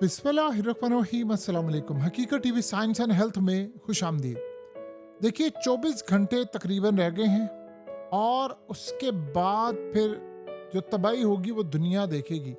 बिस्मिल्लाहिर्रहमानिर्रहीम। अस्सलाम वालेकुम। हकीकत टीवी साइंस एंड हेल्थ में खुश आमदीद। देखिए 24 घंटे तकरीबन रह गए हैं और उसके बाद फिर जो तबाही होगी वो दुनिया देखेगी।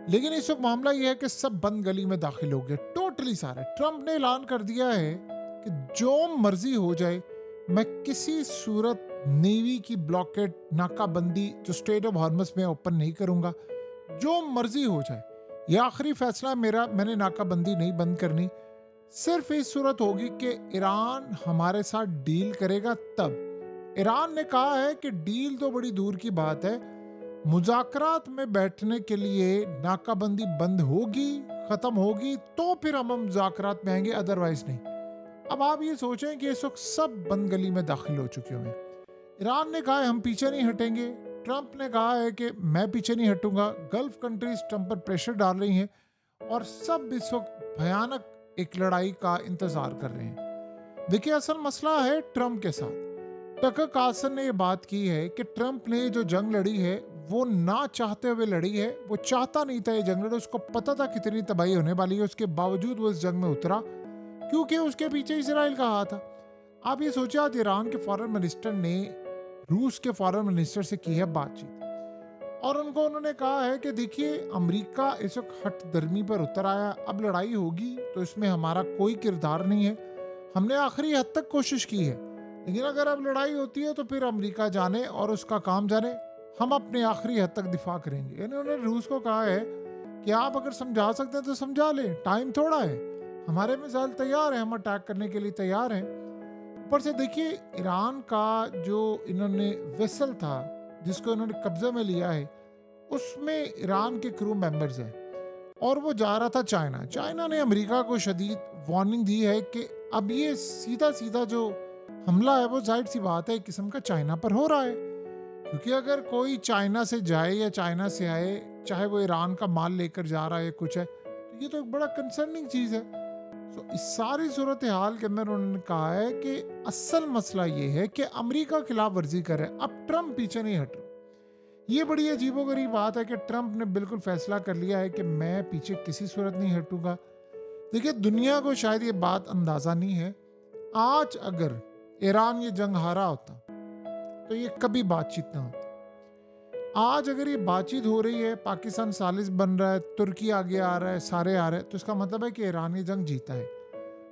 लेकिन इस वक्त मामला यह है कि सब बंद गली में दाखिल हो गए, टोटली सारे। ट्रंप ने ऐलान कर दिया है कि जो मर्जी हो जाए, मैं किसी सूरत नेवी की ब्लॉकेट नाकाबंदी जो स्ट्रेट ऑफ हॉर्मस में ओपन नहीं करूंगा। जो मर्जी हो जाए, यह आखिरी फैसला मेरा। मैंने नाकाबंदी नहीं बंद करनी। सिर्फ इस सूरत होगी कि ईरान हमारे साथ डील करेगा तब। ईरान ने कहा है कि डील तो बड़ी दूर की बात है, मुज़ाकरात में बैठने के लिए नाकाबंदी बंद होगी, खत्म होगी तो फिर हम मुज़ाकरात में आएंगे, अदरवाइज नहीं। अब आप ये सोचें कि इस वक्त सब बंद गली में दाखिल हो चुके होंगे। ईरान ने कहा है हम पीछे नहीं हटेंगे, ट्रंप ने कहा है कि मैं पीछे नहीं हटूंगा। गल्फ कंट्रीज ट्रंप पर प्रेशर डाल रही हैं और सब इस वक्त भयानक एक लड़ाई का इंतजार कर रहे हैं। देखिए असल मसला है ट्रंप के साथ। टकर कार्लसन ने यह बात की है कि ट्रंप ने जो जंग लड़ी है वो ना चाहते हुए लड़ी है। वो चाहता नहीं था ये जंग लड़े, उसको पता था कितनी तबाही होने वाली है, उसके बावजूद वो इस जंग में उतरा क्योंकि उसके पीछे इसराइल का हाथ था। आप ये सोचिए, आज ईरान के फॉरेन मिनिस्टर ने रूस के फॉरेन मिनिस्टर से की है बातचीत और उन्होंने कहा है कि देखिए अमेरिका इस वक्त हट दर्मी पर उतर आया, अब लड़ाई होगी तो इसमें हमारा कोई किरदार नहीं है। हमने आखिरी हद तक कोशिश की है, लेकिन अगर अब लड़ाई होती है तो फिर अमेरिका जाने और उसका काम जाने, हम अपने आखिरी हद तक दिफा करेंगे। यानी उन्होंने रूस को कहा है कि आप अगर समझा सकते हैं तो समझा लें, टाइम थोड़ा है, हमारे मिसाइल तैयार है, हम अटैक करने के लिए तैयार हैं। ऊपर से देखिए ईरान का जो इन्होंने वेसल था जिसको इन्होंने कब्जे में लिया है, उसमें ईरान के क्रू मेंबर्स हैं और वो जा रहा था चाइना। चाइना ने अमेरिका को शदीद वार्निंग दी है कि अब ये सीधा सीधा जो हमला है वो जाहिर सी बात है एक किस्म का चाइना पर हो रहा है, क्योंकि अगर कोई चाइना से जाए या चाइना से आए, चाहे वो ईरान का माल लेकर जा रहा है कुछ है, तो ये तो एक बड़ा कंसर्निंग चीज़ है। तो इस सारी सूरत हाल के अंदर उन्होंने कहा है कि असल मसला ये है कि अमेरिका खिलाफ वर्जी कर रहे हैं, अब ट्रंप पीछे नहीं हट रहा। ये बड़ी अजीबोगरीब बात है कि ट्रंप ने बिल्कुल फैसला कर लिया है कि मैं पीछे किसी सूरत नहीं हटूंगा। देखिए दुनिया को शायद ये बात अंदाजा नहीं है, आज अगर ईरान ये जंग हारा होता तो ये कभी बातचीत ना होती। आज अगर ये बातचीत हो रही है, पाकिस्तान सालिस बन रहा है, तुर्की आगे आ रहा है, सारे आ रहे हैं, तो इसका मतलब है कि ईरान ये जंग जीता है।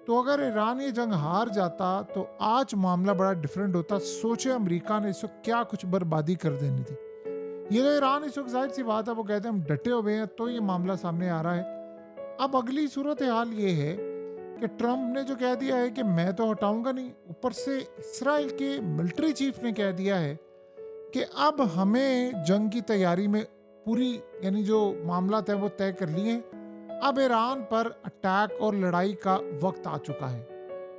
तो अगर ईरान ये जंग हार जाता तो आज मामला बड़ा डिफरेंट होता। सोचे अमेरिका ने इस वक्त क्या कुछ बर्बादी कर देनी थी। ये तो ईरान इस वक्त जाहिर सी बात है वो कहते हैं हम डटे हुए हैं, तो ये मामला सामने आ रहा है। अब अगली सूरत हाल ये है कि ट्रंप ने जो कह दिया है कि मैं तो हटाऊंगा नहीं, ऊपर से इसराइल के मिलिट्री चीफ ने कह दिया है कि अब हमें जंग की तैयारी में पूरी, यानी जो मामला है वो तय कर लिए। अब ईरान पर अटैक और लड़ाई का वक्त आ चुका है।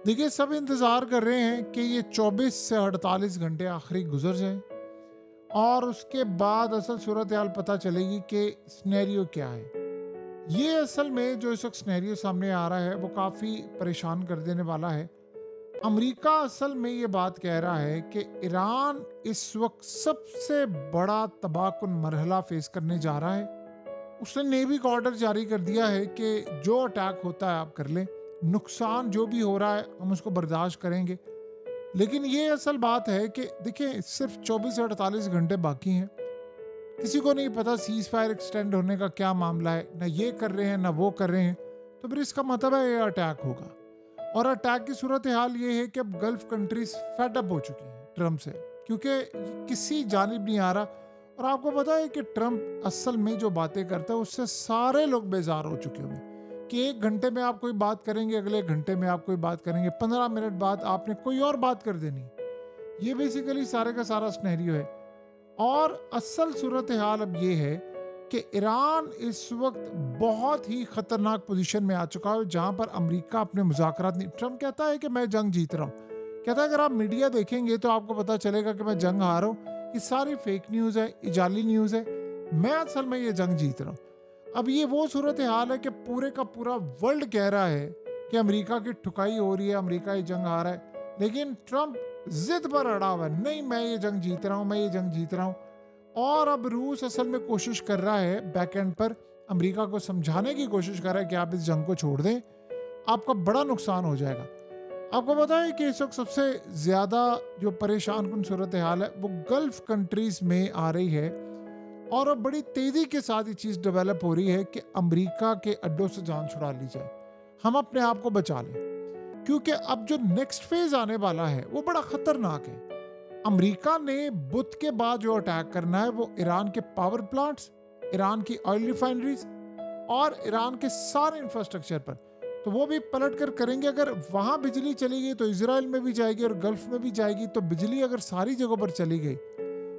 देखिए सब इंतजार कर रहे हैं कि ये 24 से 48 घंटे आखिरी गुजर जाएं और उसके बाद असल सूरत हाल पता चलेगी कि सिनेरियो क्या है। ये असल में जो इस वक्त सिनेरियो सामने आ रहा है वो काफ़ी परेशान कर देने वाला है। अमेरिका असल में ये बात कह रहा है कि ईरान इस वक्त सबसे बड़ा तबाहकुन मरहला फेस करने जा रहा है। उसने नेवी का ऑर्डर जारी कर दिया है कि जो अटैक होता है आप कर लें, नुकसान जो भी हो रहा है हम उसको बर्दाश्त करेंगे। लेकिन ये असल बात है कि देखिए सिर्फ 24 से 48 घंटे बाकी हैं, किसी को नहीं पता सीज फायर एक्सटेंड होने का क्या मामला है, ना ये कर रहे हैं ना वो कर रहे हैं, तो फिर इसका मतलब है ये अटैक होगा। और अटैक की सूरत हाल ये है कि अब गल्फ कंट्रीज फेड अप हो चुकी हैं ट्रंप से, क्योंकि किसी जानिब नहीं आ रहा। और आपको पता है कि ट्रंप असल में जो बातें करता है उससे सारे लोग बेजार हो चुके होंगे कि एक घंटे में आप कोई बात करेंगे, अगले घंटे में आप कोई बात करेंगे, 15 मिनट बाद आपने कोई और बात कर देनी। ये बेसिकली सारे का सारा सिनेरियो है। और असल सूरत हाल अब ये है कि ईरान इस वक्त बहुत ही खतरनाक पोजीशन में आ चुका है जहां पर अमेरिका अपने मुज़ाकरात नहीं। ट्रंप कहता है कि मैं जंग जीत रहा हूँ, कहता है अगर आप मीडिया देखेंगे तो आपको पता चलेगा कि मैं जंग हार रहा हूँ, ये सारी फेक न्यूज़ है, ये जाली न्यूज़ है, मैं असल में ये जंग जीत रहा हूँ। अब ये वो सूरत हाल है कि पूरे का पूरा वर्ल्ड कह रहा है कि अमेरिका की ठुकाई हो रही है, अमेरिका ये जंग हारा है, लेकिन ट्रंप जिद पर अड़ा हुआ है, नहीं मैं ये जंग जीत रहा हूँ, मैं ये जंग जीत रहा हूँ। और अब रूस असल में कोशिश कर रहा है बैक एंड पर अमेरिका को समझाने की कोशिश कर रहा है कि आप इस जंग को छोड़ दें, आपका बड़ा नुकसान हो जाएगा। आपको पता है कि इस वक्त सबसे ज़्यादा जो परेशान कुन सूरत हाल है वो गल्फ कंट्रीज़ में आ रही है, और अब बड़ी तेज़ी के साथ ये चीज़ डेवलप हो रही है कि अमेरिका के अड्डों से जान छुड़ा ली जाए, हम अपने आप को बचा लें, क्योंकि अब जो नेक्स्ट फेज़ आने वाला है वो बड़ा ख़तरनाक है। अमेरिका ने बुध के बाद जो अटैक करना है वो ईरान के पावर प्लांट्स, ईरान की ऑयल रिफाइनरीज और ईरान के सारे इंफ्रास्ट्रक्चर पर, तो वो भी पलट कर करेंगे। अगर वहाँ बिजली चली गई तो इजराइल में भी जाएगी और गल्फ में भी जाएगी, तो बिजली अगर सारी जगहों पर चली गई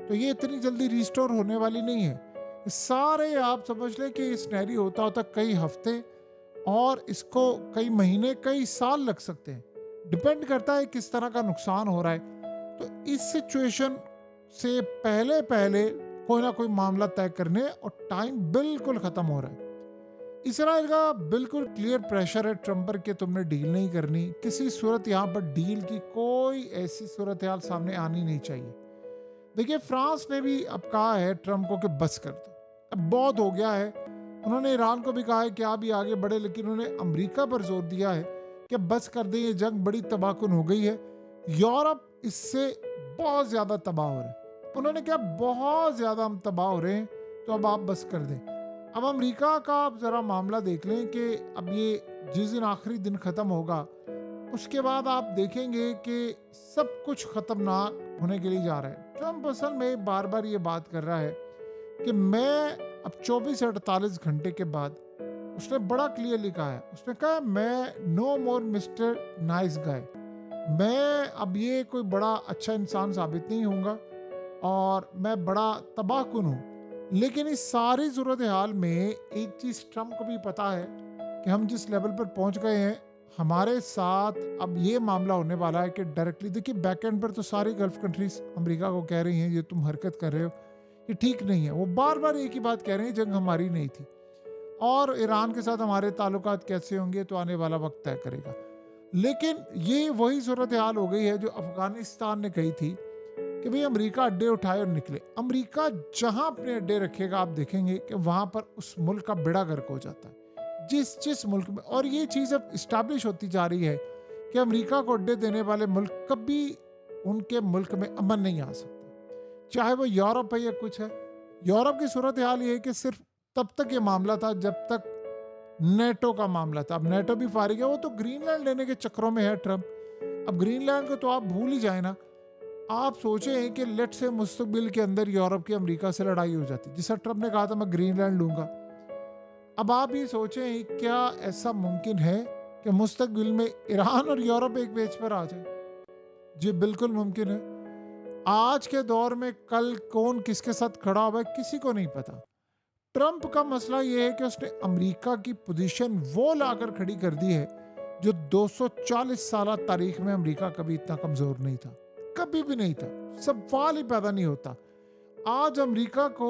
तो ये इतनी जल्दी रिस्टोर होने वाली नहीं है। ये सारे आप समझ लें कि ये सिनेरियो होता होता कई हफ्ते और इसको कई महीने कई साल लग सकते हैं, डिपेंड करता है किस तरह का नुकसान हो रहा है। तो इस सिचुएशन से पहले पहले कोई ना कोई मामला तय करने, और टाइम बिल्कुल ख़त्म हो रहा है। इसराइल का बिल्कुल क्लियर प्रेशर है ट्रम्प पर कि तुमने डील नहीं करनी, किसी सूरत यहाँ पर डील की कोई ऐसी सूरत हाल सामने आनी नहीं चाहिए। देखिए, फ्रांस ने भी अब कहा है ट्रम्प को कि बस कर दो, अब बहुत हो गया है। उन्होंने ईरान को भी कहा है कि आप भी आगे बढ़े, लेकिन उन्होंने अमेरिका पर जोर दिया है कि बस कर दें, ये जंग बड़ी तबाहकुन हो गई है, यूरोप इससे बहुत ज़्यादा तबाह हो रहा है। उन्होंने कहा बहुत ज़्यादा हम तबाह हो रहे हैं, तो अब आप बस कर दें। अब अमेरिका का आप ज़रा मामला देख लें कि अब ये जिस दिन आखिरी दिन ख़त्म होगा उसके बाद आप देखेंगे कि सब कुछ ख़तरनाक होने के लिए जा रहा है। ट्रम्प असल में बार बार ये बात कर रहा है कि मैं अब 24 से 48 घंटे के बाद, उसने बड़ा क्लियरली कहा है, उसने कहा मैं नो मोर मिस्टर नाइस गाय, मैं अब ये कोई बड़ा अच्छा इंसान साबित नहीं होऊंगा और मैं बड़ा तबाहकुन हूँ। लेकिन इस सारी सूरत हाल में एक चीज़ ट्रम्प को भी पता है कि हम जिस लेवल पर पहुंच गए हैं, हमारे साथ अब ये मामला होने वाला है कि डायरेक्टली, देखिए बैक एंड पर तो सारी गल्फ कंट्रीज अमेरिका को कह रही हैं ये तुम हरकत कर रहे हो, ये ठीक नहीं है। वो बार बार एक ही बात कह रहे हैं, जंग हमारी नहीं थी और ईरान के साथ हमारे ताल्लुकात कैसे होंगे तो आने वाला वक्त तय करेगा। लेकिन ये वही सूरत हाल हो गई है जो अफगानिस्तान ने कही थी कि भाई अमेरिका अड्डे उठाए और निकले। अमेरिका जहां अपने अड्डे रखेगा आप देखेंगे कि वहां पर उस मुल्क का बेड़ा गर्क हो जाता है, जिस मुल्क में। और ये चीज़ अब इस्टेब्लिश होती जा रही है कि अमेरिका को अड्डे देने वाले मुल्क कभी उनके मुल्क में अमन नहीं आ सकता, चाहे वो यूरोप है या कुछ है। यूरोप की सूरत हाल ये है कि सिर्फ तब तक ये मामला था जब तक नेटो का मामला था। अब नेटो भी फारिग है, वो तो ग्रीनलैंड लेने के चक्रों में है ट्रम्प। अब ग्रीनलैंड को तो आप भूल ही जाए ना। आप सोचें कि लेट से मुस्तकबिल के अंदर यूरोप की अमेरिका से लड़ाई हो जाती, जिस ट्रम्प ने कहा था मैं ग्रीनलैंड लूंगा। अब आप ये सोचें क्या ऐसा मुमकिन है कि मुस्तकबिल में ईरान और यूरोप एक पेज पर आ जाए? जी बिल्कुल मुमकिन है। आज के दौर में कल कौन किसके साथ खड़ा हुआ है किसी को नहीं पता। ट्रम्प का मसला ये है कि उसने अमेरिका की पोजीशन वो लाकर खड़ी कर दी है जो 240 साल तारीख में अमेरिका कभी इतना कमजोर नहीं था, कभी भी नहीं था, सवाल ही पैदा नहीं होता। आज अमेरिका को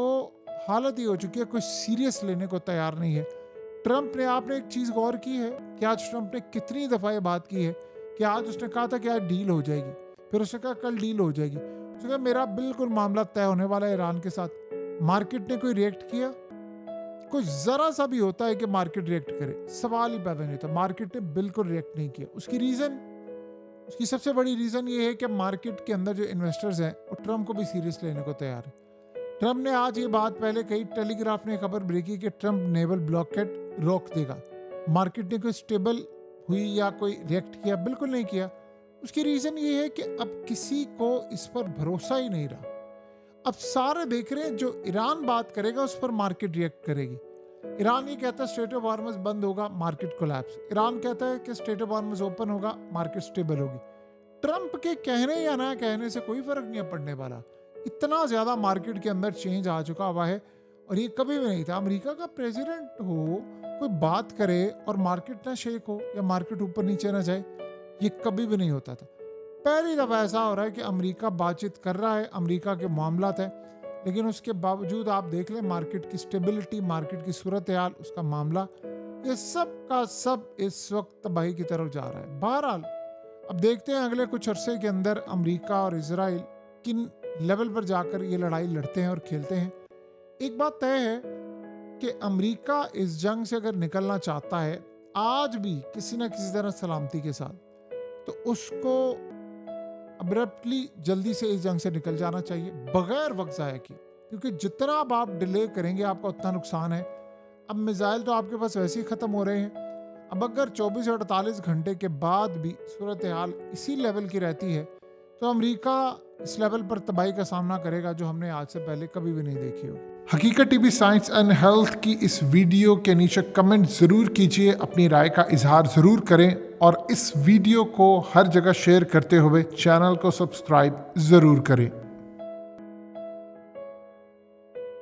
हालत ये हो चुकी है, कोई सीरियस लेने को तैयार नहीं है। ट्रम्प ने, आपने एक चीज़ गौर की है कि आज ट्रम्प ने कितनी दफ़ा ये बात की है कि आज उसने कहा था कि आज डील हो जाएगी, फिर उसने कहा कल डील हो जाएगी, उसने कहा मेरा बिल्कुल मामला तय होने वाला है ईरान के साथ। मार्केट ने कोई रिएक्ट किया? कोई ज़रा सा भी होता है कि मार्केट रिएक्ट करे, सवाल ही पैदा नहीं होता। मार्केट ने बिल्कुल रिएक्ट नहीं किया। उसकी सबसे बड़ी रीज़न ये है कि मार्केट के अंदर जो इन्वेस्टर्स हैं वो ट्रम्प को भी सीरियस लेने को तैयार है। ट्रम्प ने आज ये बात पहले कही, टेलीग्राफ ने खबर ब्रेक की कि ट्रम्प नेवल ब्लॉकेट रोक देगा। मार्केट ने कोई स्टेबल हुई या कोई रिएक्ट किया? बिल्कुल नहीं किया। उसकी रीज़न ये है कि अब किसी को इस पर भरोसा ही नहीं रहा। अब सारे देख रहे हैं जो ईरान बात करेगा उस पर मार्केट रिएक्ट करेगी। ईरान ये कहता है स्ट्रेट ऑफ हार्मज बंद होगा, मार्केट कोलैप्स। ईरान कहता है कि स्ट्रेट ऑफ हार्मज ओपन होगा, मार्केट स्टेबल होगी। ट्रम्प के कहने या ना कहने से कोई फर्क नहीं पड़ने वाला। इतना ज़्यादा मार्केट के अंदर चेंज आ चुका हुआ है और ये कभी भी नहीं था। अमेरिका का प्रेसिडेंट हो, कोई बात करे और मार्केट ना शेक हो या मार्केट ऊपर नीचे ना जाए, ये कभी भी नहीं होता था। पहली दफ़ा ऐसा हो रहा है कि अमेरिका बातचीत कर रहा है, अमेरिका के मामलात हैं, लेकिन उसके बावजूद आप देख लें मार्केट की स्टेबिलिटी, मार्केट की सूरत हाल, उसका मामला, ये सब का सब इस वक्त तबाही की तरफ जा रहा है। बहरहाल अब देखते हैं अगले कुछ अरसे के अंदर अमेरिका और इजराइल किन लेवल पर जाकर ये लड़ाई लड़ते हैं और खेलते हैं। एक बात तय है कि अमेरिका इस जंग से अगर निकलना चाहता है आज भी किसी ना किसी तरह सलामती के साथ, तो उसको अब्रप्टली जल्दी से इस जंग से निकल जाना चाहिए बगैर वक्त ज़ाया किए, क्योंकि जितना अब आप डिले करेंगे आपका उतना नुकसान है। अब मिसाइल तो आपके पास वैसे ही ख़त्म हो रहे हैं, अब अगर 24 या 48 घंटे के बाद भी सूरत हाल इसी लेवल की रहती है तो अमेरिका इस लेवल पर तबाही का सामना करेगा जो हमने आज से पहले कभी भी नहीं देखी होगी। हकीकत टीवी साइंस एंड हेल्थ की इस वीडियो के नीचे कमेंट ज़रूर कीजिए, अपनी राय का इजहार ज़रूर करें और इस वीडियो को हर जगह शेयर करते हुए चैनल को सब्सक्राइब ज़रूर करें।